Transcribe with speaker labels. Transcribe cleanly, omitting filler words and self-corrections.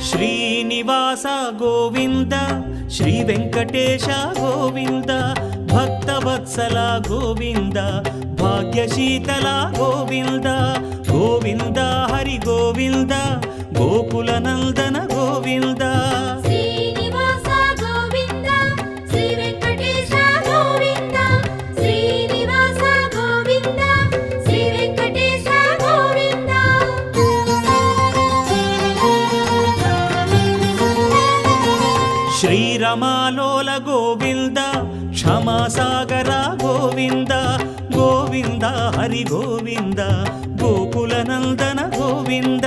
Speaker 1: Srinivasa Govinda Shri Venkatesha Govinda Bhaktavatsala Govinda భాగ్యశీతల Govinda Govinda Hari Govinda Gokula Nandana Govinda
Speaker 2: Srinivasa Govinda Shri Venkatesha Govinda Srinivasa Govinda Shri Venkatesha Govinda
Speaker 1: శ్రీరమాలోల Govinda క్షమాసాగర Govinda Govinda Hari Govinda Gokula Nandana Govinda